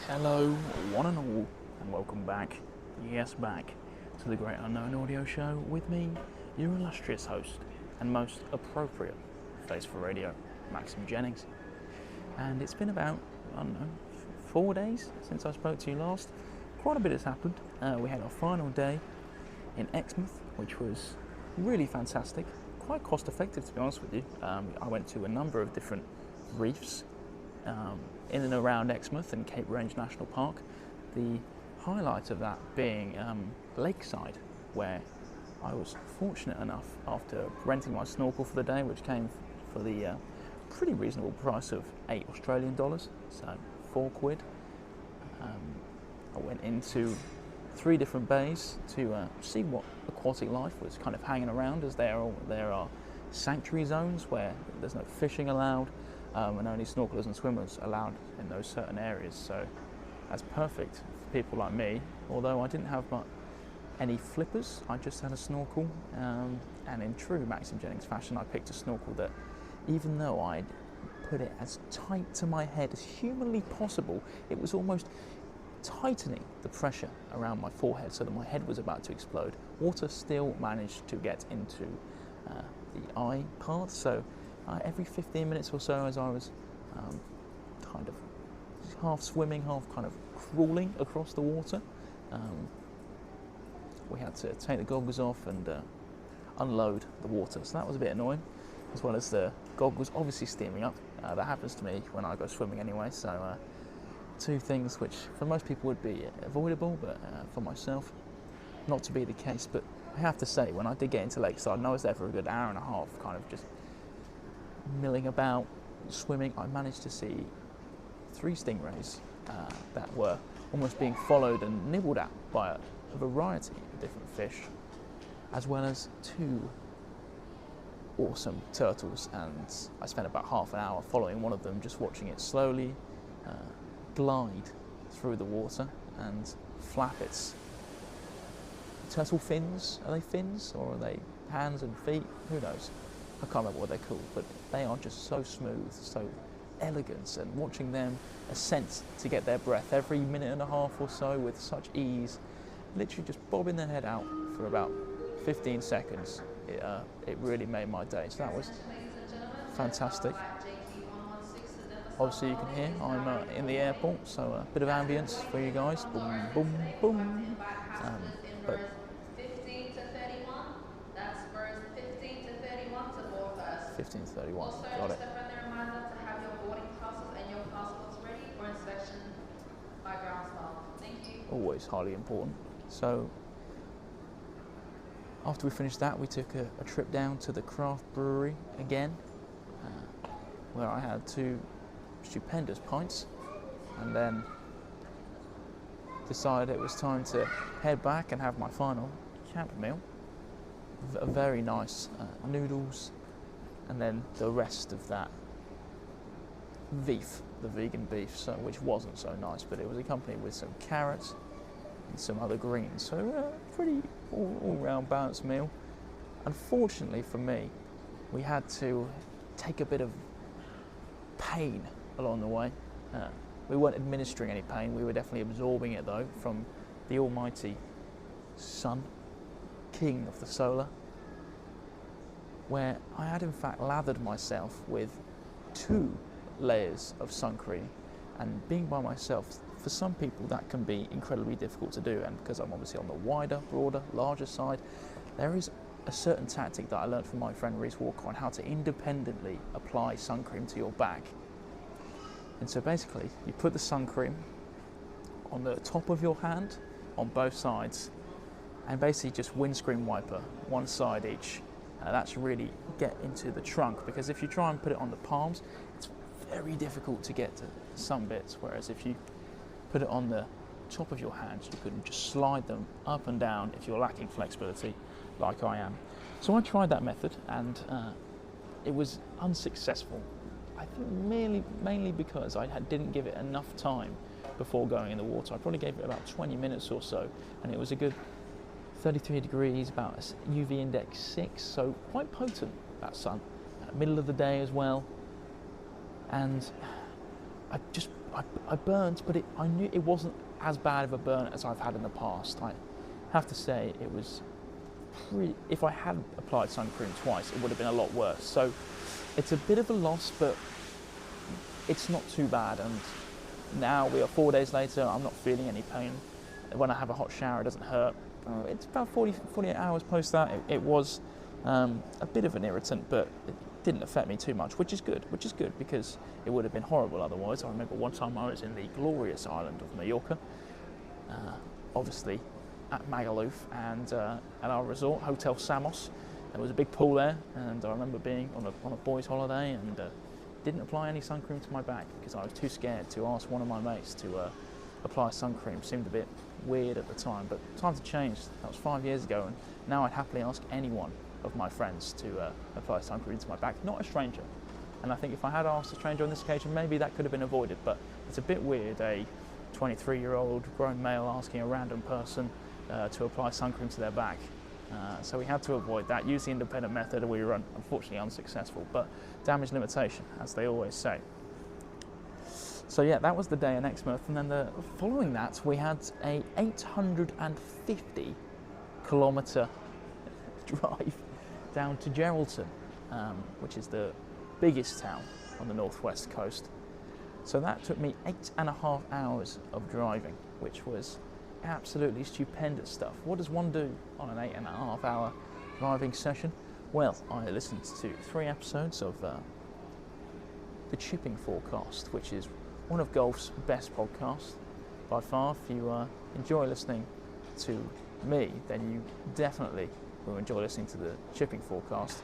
Hello, one and all, and welcome back, yes back, to the Great Unknown Audio Show with me, your illustrious host and most appropriate face for radio, Maxim Jennings. And it's been about, 4 days since I spoke to you last. Quite a bit has happened. We had our final day in Exmouth, which was really fantastic, quite cost effective to be honest with you. I went to a number of different reefs in and around Exmouth and Cape Range National Park. The highlight of that being Lakeside, where I was fortunate enough, after renting my snorkel for the day, which came for the pretty reasonable price of $8 Australian, so £4. I went into 3 different bays to see what aquatic life was kind of hanging around, as there are sanctuary zones where there's no fishing allowed, and only snorkelers and swimmers allowed in those certain areas. So that's perfect for people like me, although I didn't have any flippers. I just had a snorkel, and in true Maxim Jennings fashion, I picked a snorkel that, even though I'd put it as tight to my head as humanly possible, it was almost tightening the pressure around my forehead so that my head was about to explode. Water still managed to get into the eye part, so every 15 minutes or so, as I was kind of half swimming, half kind of crawling across the water, we had to take the goggles off and unload the water. So that was a bit annoying, as well as the goggles obviously steaming up. That happens to me when I go swimming anyway, so 2 things which for most people would be avoidable, but for myself, not to be the case. But I have to say, when I did get into Lakeside, and I was there for a good hour and a half, kind of just milling about, swimming, I managed to see 3 stingrays that were almost being followed and nibbled at by a variety of different fish, as well as 2 awesome turtles. And I spent about half an hour following one of them, just watching it slowly glide through the water and flap its turtle fins. Are they fins or are they hands and feet? Who knows? I can't remember what they're called, but they are just so smooth, so elegant, and watching them ascent to get their breath every minute and a half or so with such ease, literally just bobbing their head out for about 15 seconds, it really made my day. So that was fantastic. Obviously you can hear I'm in the airport, so a bit of ambience for you guys. Boom, boom, boom. But 15 to 31, that's verse 15 to 31 to board first. 15 to 31, Also, got it. just a friendly reminder to have your boarding passes and your passports ready for inspection by ground staff. Thank you. Always highly important. So after we finished that, we took a trip down to the craft brewery again, where I had 2 stupendous pints, and then decided it was time to head back and have my final camp meal. A very nice noodles, and then the rest of that beef, the vegan beef, so which wasn't so nice, but it was accompanied with some carrots and some other greens. So pretty all-round balanced meal. Unfortunately for me, we had to take a bit of pain along the way. We weren't administering any pain, we were definitely absorbing it though from the almighty sun, king of the solar, where I had in fact lathered myself with 2 layers of sun cream. And being by myself, for some people that can be incredibly difficult to do, and because I'm obviously on the wider, broader, larger side, there is a certain tactic that I learned from my friend Reese Walker on how to independently apply sun cream to your back. And so basically, you put the sun cream on the top of your hand, on both sides, and basically just windscreen wiper, one side each. That's really get into the trunk, because if you try and put it on the palms, it's very difficult to get to some bits, whereas if you put it on the top of your hands, you can just slide them up and down if you're lacking flexibility, like I am. So I tried that method, and it was unsuccessful. I think mainly because I didn't give it enough time before going in the water. I probably gave it about 20 minutes or so, and it was a good 33 degrees, about a UV index 6, so quite potent, that sun. Middle of the day as well, and I I burnt, but I knew it wasn't as bad of a burn as I've had in the past. I have to say it was if I had applied sun cream twice, it would have been a lot worse. So it's a bit of a loss, but it's not too bad. And now we are 4 days later, I'm not feeling any pain. When I have a hot shower, it doesn't hurt. It's about 48 hours post that. It was a bit of an irritant, but it didn't affect me too much, which is good because it would have been horrible otherwise. I remember one time I was in the glorious island of Mallorca, obviously at Magaluf, and at our resort, Hotel Samos. There was a big pool there, and I remember being on a boys' holiday and didn't apply any sun cream to my back because I was too scared to ask one of my mates to apply sun cream. Seemed a bit weird at the time, but times have changed. That was 5 years ago, and now I'd happily ask anyone of my friends to apply sun cream to my back, not a stranger. And I think if I had asked a stranger on this occasion, maybe that could have been avoided, but it's a bit weird, a 23-year-old grown male asking a random person to apply sun cream to their back. So we had to avoid that, use the independent method, and we were unfortunately unsuccessful, but damage limitation, as they always say. So yeah, that was the day in Exmouth, and then following that we had a 850 kilometre drive down to Geraldton, which is the biggest town on the northwest coast. So that took me 8.5 hours of driving, which was absolutely stupendous stuff. What does one do on an 8.5 hour driving session? Well, I listened to 3 episodes of the Chipping Forecast, which is one of golf's best podcasts by far. If you enjoy listening to me, then you definitely will enjoy listening to the Chipping Forecast,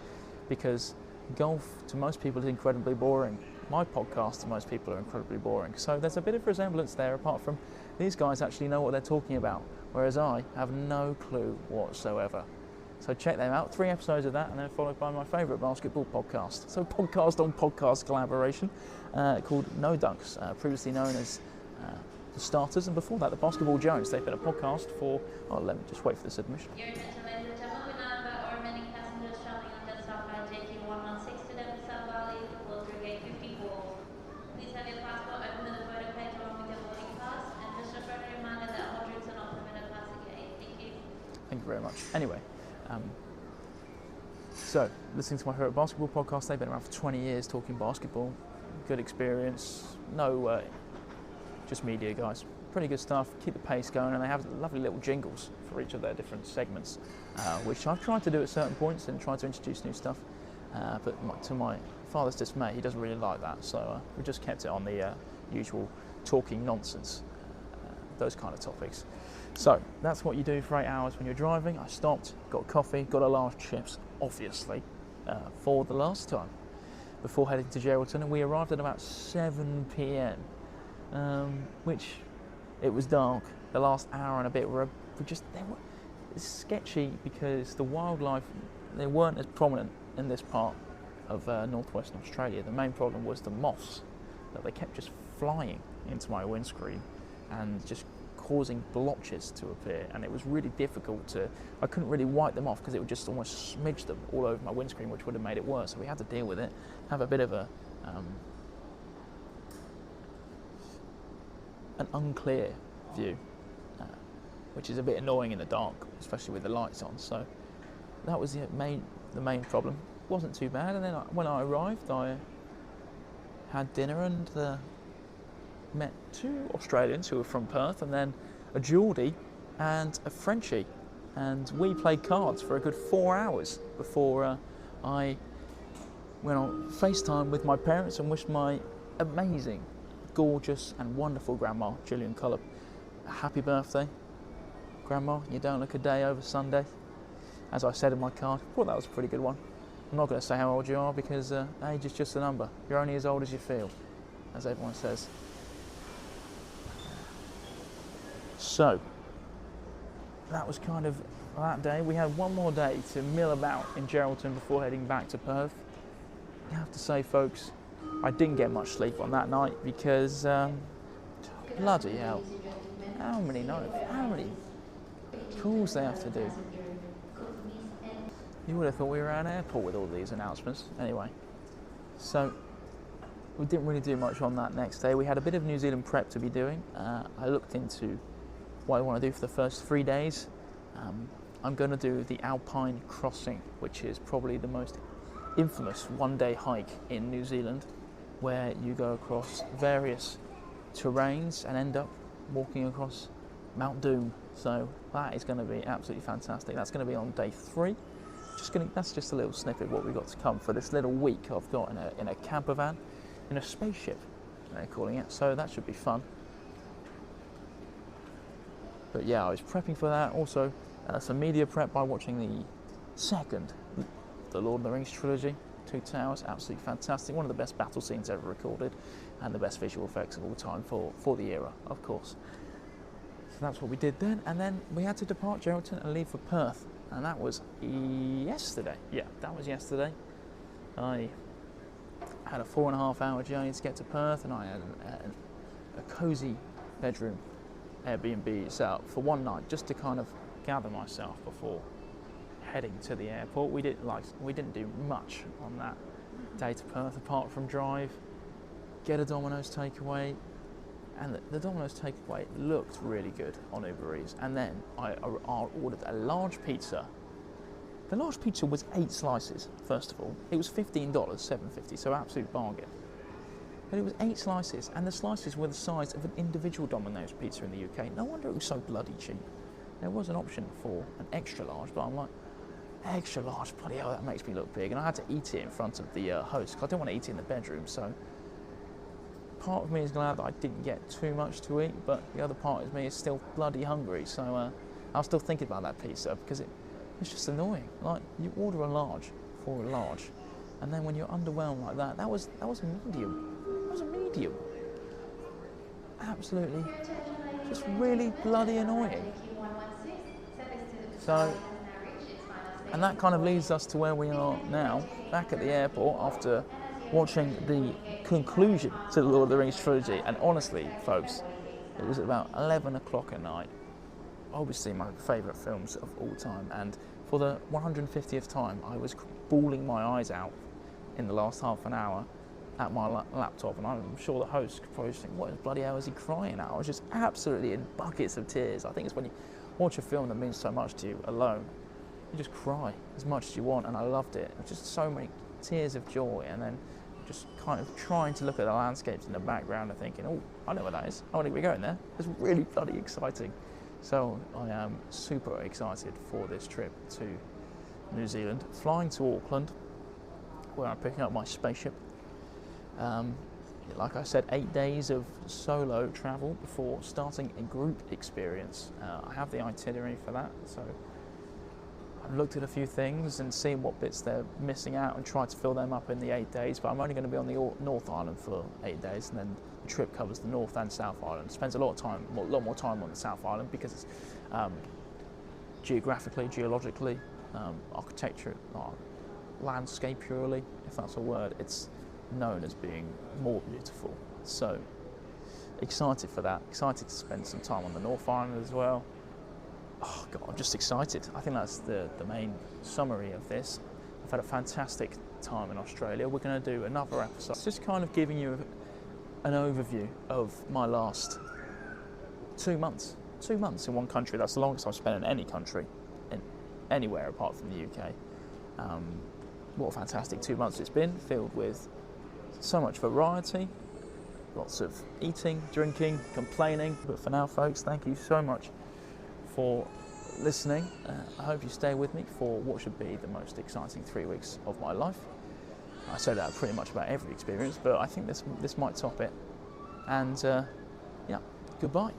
because golf to most people is incredibly boring. My podcast to most people are incredibly boring. So there's a bit of resemblance there, apart from these guys actually know what they're talking about, whereas I have no clue whatsoever. So check them out, 3 episodes of that, and then followed by my favourite basketball podcast. So podcast on podcast collaboration called No Dunks, previously known as The Starters, and before that, The Basketball Jones. They've been a podcast for, let me just wait for this admission. Your attention, ladies and gentlemen, we now have our remaining passengers traveling on Jet Southbound JQ116 to Devonshire Valley, will through gate 54. Please have your passport open with a photo page along with your boarding pass, and just a friendly reminder that all drinks are not permitted past the gate. Thank you. Thank you very much. Anyway, so listening to my favourite basketball podcast, they've been around for 20 years talking basketball. Good experience, no just media guys. Pretty good stuff, keep the pace going, and they have lovely little jingles for each of their different segments, which I've tried to do at certain points and tried to introduce new stuff, but to my father's dismay, he doesn't really like that, so we just kept it on the usual talking nonsense, those kind of topics. So that's what you do for 8 hours when you're driving. I stopped, got coffee, got a large chips, obviously, for the last time, before heading to Geraldton, and we arrived at about 7 p.m, which it was dark. The last hour and a bit it's sketchy because the wildlife, they weren't as prominent in this part of northwestern Australia. The main problem was the moths, that they kept just flying into my windscreen and just causing blotches to appear, and it was really difficult I couldn't really wipe them off because it would just almost smidge them all over my windscreen, which would have made it worse. So we had to deal with it, have a bit of an unclear view, which is a bit annoying in the dark, especially with the lights on. So that was the main problem. It wasn't too bad, and then when I arrived, I had dinner and met 2 Australians who were from Perth, and then a Geordie and a Frenchie, and we played cards for a good 4 hours before I went on FaceTime with my parents and wished my amazing, gorgeous and wonderful grandma, Gillian Cullop, a happy birthday. Grandma, you don't look a day over Sunday. As I said in my card, I thought that was a pretty good one. I'm not going to say how old you are because age is just a number. You're only as old as you feel, as everyone says. So, that was kind of that day. We had one more day to mill about in Geraldton before heading back to Perth. I have to say, folks, I didn't get much sleep on that night because, bloody hell, how many calls they have to do. You would have thought we were at an airport with all these announcements. Anyway, so we didn't really do much on that next day. We had a bit of New Zealand prep to be doing. I looked into what I want to do for the first 3 days. I'm going to do the Alpine Crossing, which is probably the most infamous one-day hike in New Zealand, where you go across various terrains and end up walking across Mount Doom. So that is going to be absolutely fantastic. That's going to be on day 3. That's just a little snippet of what we got to come for this little week I've got in a camper van, in a spaceship, they're calling it. So that should be fun. But yeah, I was prepping for that. Also, some media prep by watching the Lord of the Rings trilogy, Two Towers. Absolutely fantastic. One of the best battle scenes ever recorded, and the best visual effects of all time for the era, of course. So that's what we did then, and then we had to depart Geraldton and leave for Perth, and that was yesterday. Yeah, that was yesterday. I had a 4.5 hour journey to get to Perth, and I had a cosy bedroom Airbnb set up for one night just to kind of gather myself before heading to the airport. We didn't do much on that day to Perth apart from drive, get a Domino's takeaway, and the Domino's takeaway looked really good on Uber Eats. And then I ordered a large pizza. The large pizza was 8 slices. First of all, it was $15, $7.50, so absolute bargain. But it was 8 slices, and the slices were the size of an individual Domino's pizza in the UK. No wonder it was so bloody cheap. There was an option for an extra large, but I'm like, extra large, bloody hell, that makes me look big. And I had to eat it in front of the host, because I didn't want to eat it in the bedroom. So part of me is glad that I didn't get too much to eat, but the other part of me is still bloody hungry. So I was still thinking about that pizza, because it's just annoying. Like, you order a large for a large, and then when you're underwhelmed like that, that was medium. That was a medium. Absolutely, just really bloody annoying. So, and that kind of leads us to where we are now, back at the airport after watching the conclusion to the Lord of the Rings trilogy. And honestly, folks, it was about 11 o'clock at night. Obviously my favourite films of all time, and for the 150th time I was bawling my eyes out in the last half an hour at my laptop, and I'm sure the host could probably think, what bloody hell is he crying at? I was just absolutely in buckets of tears. I think it's when you watch a film that means so much to you alone, you just cry as much as you want, and I loved it. It was just so many tears of joy, and then just kind of trying to look at the landscapes in the background and thinking, oh, I know where that is. I want to be going there. It's really bloody exciting. So I am super excited for this trip to New Zealand, flying to Auckland, where I'm picking up my spaceship. Like I said, 8 days of solo travel before starting a group experience. I have the itinerary for that, so I've looked at a few things and seen what bits they're missing out and tried to fill them up in the 8 days, but I'm only going to be on the North Island for 8 days, and then the trip covers the North and South Island. Spends a lot more time on the South Island because it's geographically, geologically, architecture, landscape purely, if that's a word, it's known as being more beautiful. So excited for that, excited to spend some time on the North Island as well. Oh God, I'm just excited. I think that's the main summary of this. I've had a fantastic time in Australia. We're going to do another episode. It's just kind of giving you an overview of my last 2 months. 2 months in one country. That's the longest I've spent in any country, anywhere apart from the UK. What a fantastic 2 months it's been, filled with so much variety, lots of eating, drinking, complaining. But for now, folks, thank you so much for listening. I hope you stay with me for what should be the most exciting 3 weeks of my life. I say that pretty much about every experience, but I think this might top it. And yeah, goodbye.